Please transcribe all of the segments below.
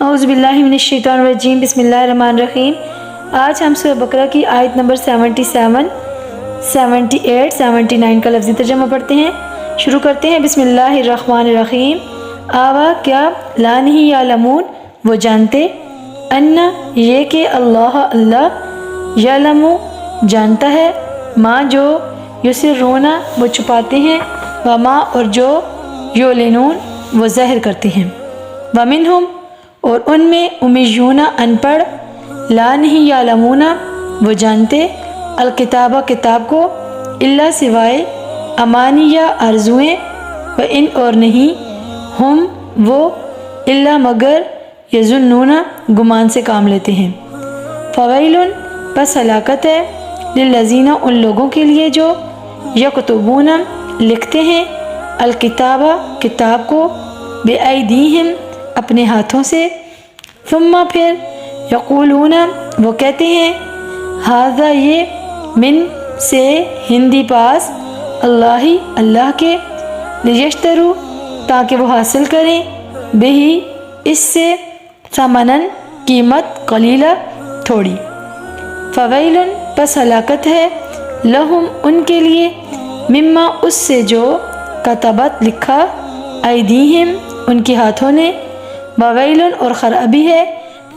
اعوذ باللہ من الشیطان الرجیم، بسم اللہ الرحمن الرحیم۔ آج ہم سورہ بقرہ کی آیت نمبر 77، 78، 79 کا لفظی ترجمہ پڑھتے ہیں۔ شروع کرتے ہیں بسم اللہ الرحمن الرحیم۔ آوا کیا، لا نہیں یعلمون وہ جانتے، ان یہ کہ اللہ یعلم جانتا ہے، ما جو یسرون وہ چھپاتے ہیں، وما اور جو یعلنون وہ ظاہر کرتے ہیں، ومنہم اور ان میں امیون ان پڑھ، لا نہیں یعلمون وہ جانتے، الکتابہ کتاب کو، الا سوائے امانی یا آرزوئیں، و ان اور نہیں، ہم وہ، الا مگر، یظنون گمان سے کام لیتے ہیں۔ فویل پس ہلاکت ہے، للذین ان لوگوں کے لیے جو یکتبون لکھتے ہیں، الکتابہ کتاب کو، بِأَیْدِیہم اپنے ہاتھوں سے، ثم پھر، یقولون وہ کہتے ہیں، ھذا یہ، من سے ہندی پاس، اللہ کے، لیشتروا تاکہ وہ حاصل کریں، بہی اس سے، ثمناً قیمت، قلیلہ تھوڑی۔ فویل پس ہلاکت ہے، لہم ان کے لیے، مما اس سے جو، کتبت لکھا، ایدیہم ان کے ہاتھوں نے، وویل اور خرابی ہے،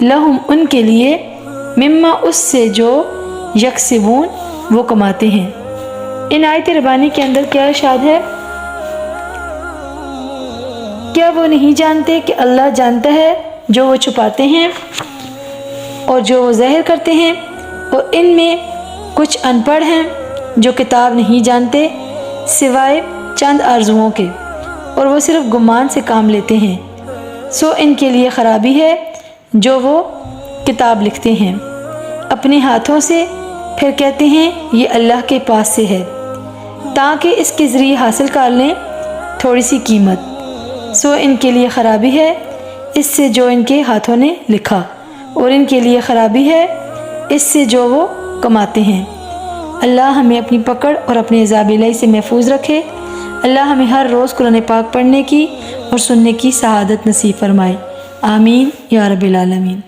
لہم ان کے لیے، مما اس سے جو، یکسبون وہ کماتے ہیں۔ ان آیت ربانی کے اندر کیا ارشاد ہے؟ کیا وہ نہیں جانتے کہ اللہ جانتا ہے جو وہ چھپاتے ہیں اور جو وہ ظاہر کرتے ہیں، اور ان میں کچھ ان پڑھ ہیں جو کتاب نہیں جانتے سوائے چند آرزوؤں کے، اور وہ صرف گمان سے کام لیتے ہیں، سو ان کے لیے خرابی ہے جو وہ کتاب لکھتے ہیں اپنے ہاتھوں سے، پھر کہتے ہیں یہ اللہ کے پاس سے ہے، تاکہ اس کے ذریعے حاصل کر لیں تھوڑی سی قیمت، سو ان کے لیے خرابی ہے اس سے جو ان کے ہاتھوں نے لکھا، اور ان کے لیے خرابی ہے اس سے جو وہ کماتے ہیں۔ اللہ ہمیں اپنی پکڑ اور اپنے عذاب الہی سے محفوظ رکھے۔ اللہ ہمیں ہر روز قرآن پاک پڑھنے کی اور سننے کی سعادت نصیب فرمائے، آمین یا رب العالمین۔